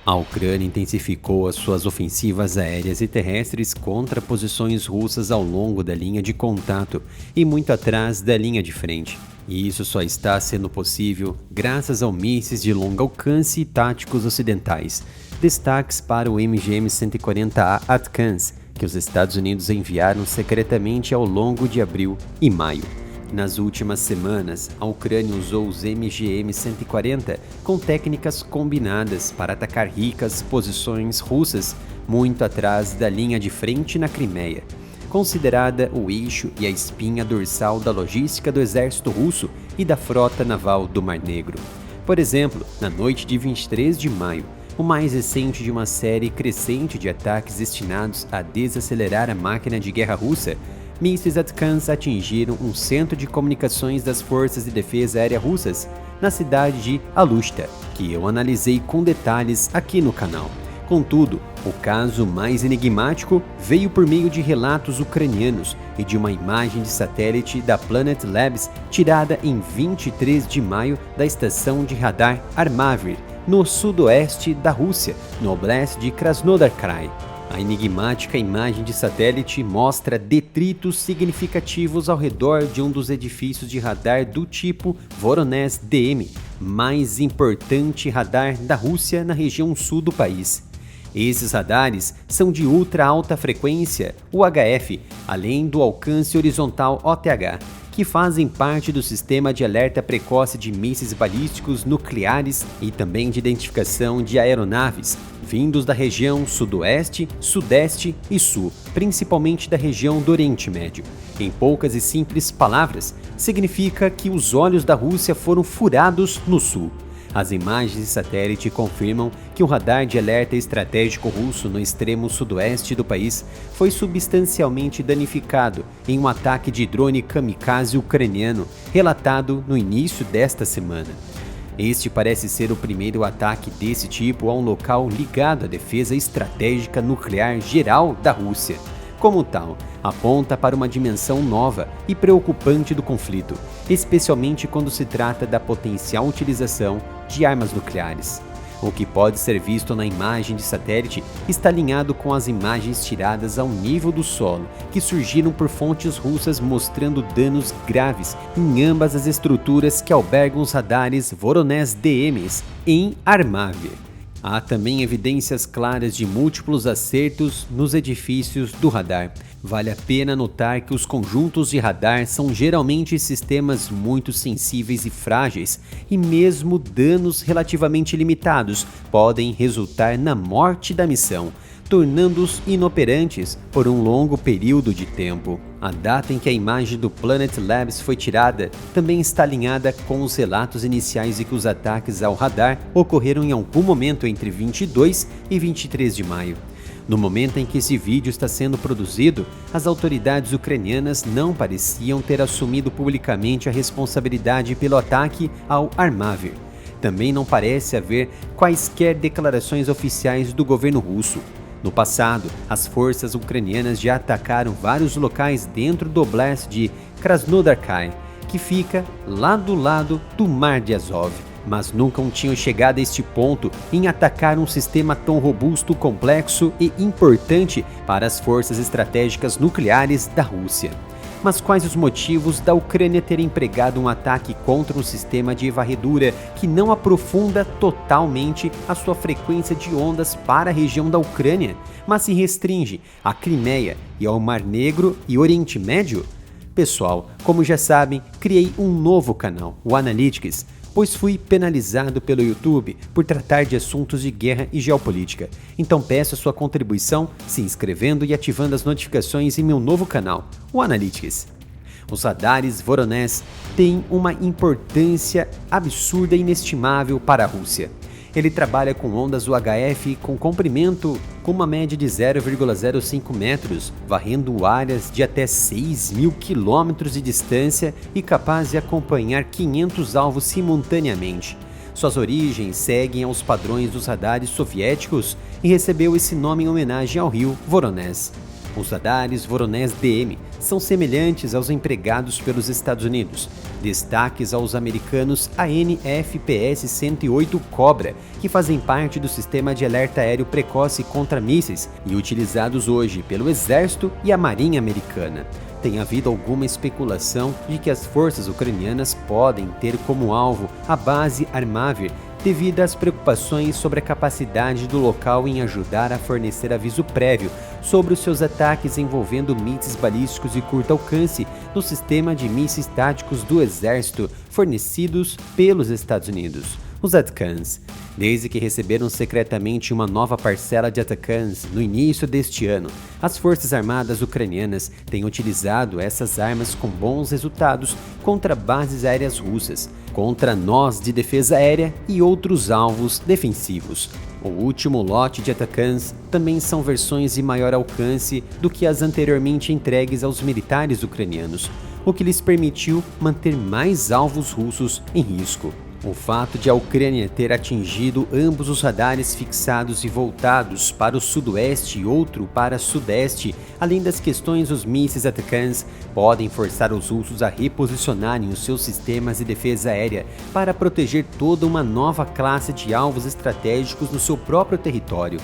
A Ucrânia intensificou as suas ofensivas aéreas e terrestres contra posições russas ao longo da linha de contato e muito atrás da linha de frente. E isso só está sendo possível graças a mísseis de longo alcance e táticos ocidentais. Destaques para o MGM-140A Atkins, que os Estados Unidos enviaram secretamente ao longo de abril e maio. Nas últimas semanas, a Ucrânia usou os MGM-140 com técnicas combinadas para atacar ricas posições russas muito atrás da linha de frente na Crimeia, considerada o eixo e a espinha dorsal da logística do exército russo e da frota naval do Mar Negro. Por exemplo, na noite de 23 de maio, o mais recente de uma série crescente de ataques destinados a desacelerar a máquina de guerra russa, mísseis Atkins atingiram um centro de comunicações das Forças de Defesa Aérea Russas na cidade de Alushta, que eu analisei com detalhes aqui no canal. Contudo, o caso mais enigmático veio por meio de relatos ucranianos e de uma imagem de satélite da Planet Labs tirada em 23 de maio da estação de radar Armavir, no sudoeste da Rússia, no oblast de Krasnodar Krai. A enigmática imagem de satélite mostra detritos significativos ao redor de um dos edifícios de radar do tipo Voronezh DM, mais importante radar da Rússia na região sul do país. Esses radares são de ultra alta frequência, UHF, além do alcance horizontal OTH, que fazem parte do sistema de alerta precoce de mísseis balísticos nucleares e também de identificação de aeronaves, vindos da região sudoeste, sudeste e sul, principalmente da região do Oriente Médio. Em poucas e simples palavras, significa que os olhos da Rússia foram furados no sul. As imagens de satélite confirmam que o radar de alerta estratégico russo no extremo sudoeste do país foi substancialmente danificado em um ataque de drone kamikaze ucraniano relatado no início desta semana. Este parece ser o primeiro ataque desse tipo a um local ligado à defesa estratégica nuclear geral da Rússia. Como tal, aponta para uma dimensão nova e preocupante do conflito, especialmente quando se trata da potencial utilização de armas nucleares. O que pode ser visto na imagem de satélite está alinhado com as imagens tiradas ao nível do solo, que surgiram por fontes russas mostrando danos graves em ambas as estruturas que albergam os radares Voronezh DMs em Armavir. Há também evidências claras de múltiplos acertos nos edifícios do radar. Vale a pena notar que os conjuntos de radar são geralmente sistemas muito sensíveis e frágeis, e mesmo danos relativamente limitados podem resultar na morte da missão, tornando-os inoperantes por um longo período de tempo. A data em que a imagem do Planet Labs foi tirada também está alinhada com os relatos iniciais de que os ataques ao radar ocorreram em algum momento entre 22 e 23 de maio. No momento em que esse vídeo está sendo produzido, as autoridades ucranianas não pareciam ter assumido publicamente a responsabilidade pelo ataque ao Armavir. Também não parece haver quaisquer declarações oficiais do governo russo. No passado, as forças ucranianas já atacaram vários locais dentro do oblast de Krasnodar Krai, que fica lá do lado do Mar de Azov, mas nunca tinham chegado a este ponto em atacar um sistema tão robusto, complexo e importante para as forças estratégicas nucleares da Rússia. Mas quais os motivos da Ucrânia ter empregado um ataque contra um sistema de varredura que não aprofunda totalmente a sua frequência de ondas para a região da Ucrânia, mas se restringe à Crimeia e ao Mar Negro e Oriente Médio? Pessoal, como já sabem, criei um novo canal, o Analytics, pois fui penalizado pelo YouTube por tratar de assuntos de guerra e geopolítica. Então peço a sua contribuição se inscrevendo e ativando as notificações em meu novo canal, o Analytics. Os radares Voronezh têm uma importância absurda e inestimável para a Rússia. Ele trabalha com ondas UHF com comprimento com uma média de 0,05 metros, varrendo áreas de até 6.000 quilômetros de distância e capaz de acompanhar 500 alvos simultaneamente. Suas origens seguem aos padrões dos radares soviéticos e recebeu esse nome em homenagem ao rio Voronezh. Os radares Voronezh DM são semelhantes aos empregados pelos Estados Unidos. Destaques aos americanos AN/FPS-108 Cobra, que fazem parte do sistema de alerta aéreo precoce contra mísseis e utilizados hoje pelo Exército e a Marinha Americana. Tem havido alguma especulação de que as forças ucranianas podem ter como alvo a base Armavir, devido às preocupações sobre a capacidade do local em ajudar a fornecer aviso prévio sobre os seus ataques envolvendo mísseis balísticos de curto alcance no sistema de mísseis táticos do Exército fornecidos pelos Estados Unidos, os ATACMS. Desde que receberam secretamente uma nova parcela de ATACMS no início deste ano, as Forças Armadas ucranianas têm utilizado essas armas com bons resultados contra bases aéreas russas, contra nós de defesa aérea e outros alvos defensivos. O último lote de ATACMS também são versões de maior alcance do que as anteriormente entregues aos militares ucranianos, o que lhes permitiu manter mais alvos russos em risco. O fato de a Ucrânia ter atingido ambos os radares fixados e voltados para o sudoeste e outro para sudeste, além das questões dos mísseis ATACMS, podem forçar os russos a reposicionarem os seus sistemas de defesa aérea para proteger toda uma nova classe de alvos estratégicos no seu próprio território.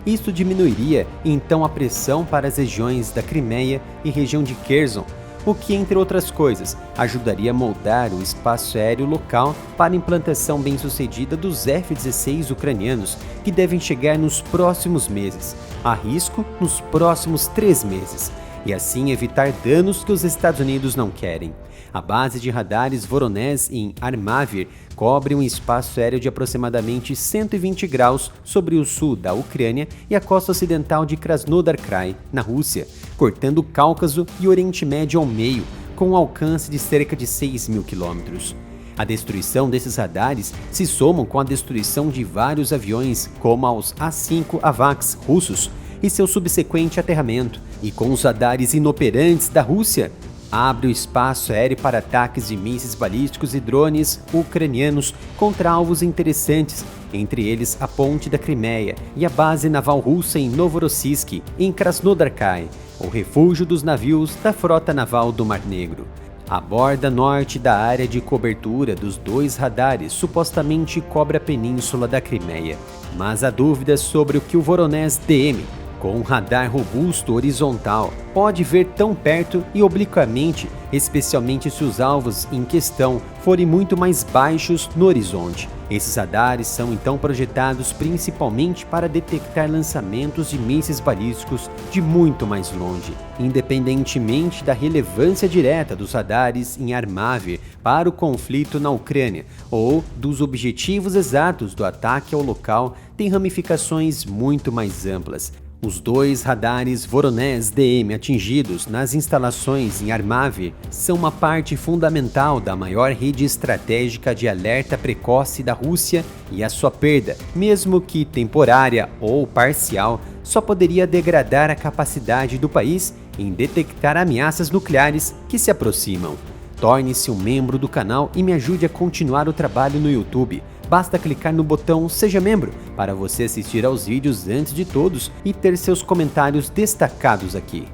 Isto diminuiria, então, a pressão para as regiões da Crimeia e região de Kherson, o que, entre outras coisas, ajudaria a moldar o espaço aéreo local para a implantação bem-sucedida dos F-16 ucranianos, que devem chegar nos próximos meses, a risco nos próximos 3 meses, e assim evitar danos que os Estados Unidos não querem. A base de radares Voronezh em Armavir cobre um espaço aéreo de aproximadamente 120 graus sobre o sul da Ucrânia e a costa ocidental de Krasnodar Krai, na Rússia, cortando o Cáucaso e o Oriente Médio ao meio, com um alcance de cerca de 6.000 quilômetros. A destruição desses radares se somam com a destruição de vários aviões, como aos A-5 AWACS russos, e seu subsequente aterramento, e com os radares inoperantes da Rússia, abre o espaço aéreo para ataques de mísseis balísticos e drones ucranianos contra alvos interessantes, entre eles a ponte da Crimeia e a base naval russa em Novorossiysk, em Krasnodar Krai, o refúgio dos navios da frota naval do Mar Negro. A borda norte da área de cobertura dos 2 radares supostamente cobre a península da Crimeia, mas há dúvidas sobre o que o Voronezh DM, com um radar robusto horizontal, pode ver tão perto e obliquamente, especialmente se os alvos em questão forem muito mais baixos no horizonte. Esses radares são então projetados principalmente para detectar lançamentos de mísseis balísticos de muito mais longe, independentemente da relevância direta dos radares em Armavir para o conflito na Ucrânia ou dos objetivos exatos do ataque ao local, tem ramificações muito mais amplas. Os 2 radares Voronezh DM atingidos nas instalações em Armavir são uma parte fundamental da maior rede estratégica de alerta precoce da Rússia, e a sua perda, mesmo que temporária ou parcial, só poderia degradar a capacidade do país em detectar ameaças nucleares que se aproximam. Torne-se um membro do canal e me ajude a continuar o trabalho no YouTube. Basta clicar no botão Seja Membro para você assistir aos vídeos antes de todos e ter seus comentários destacados aqui.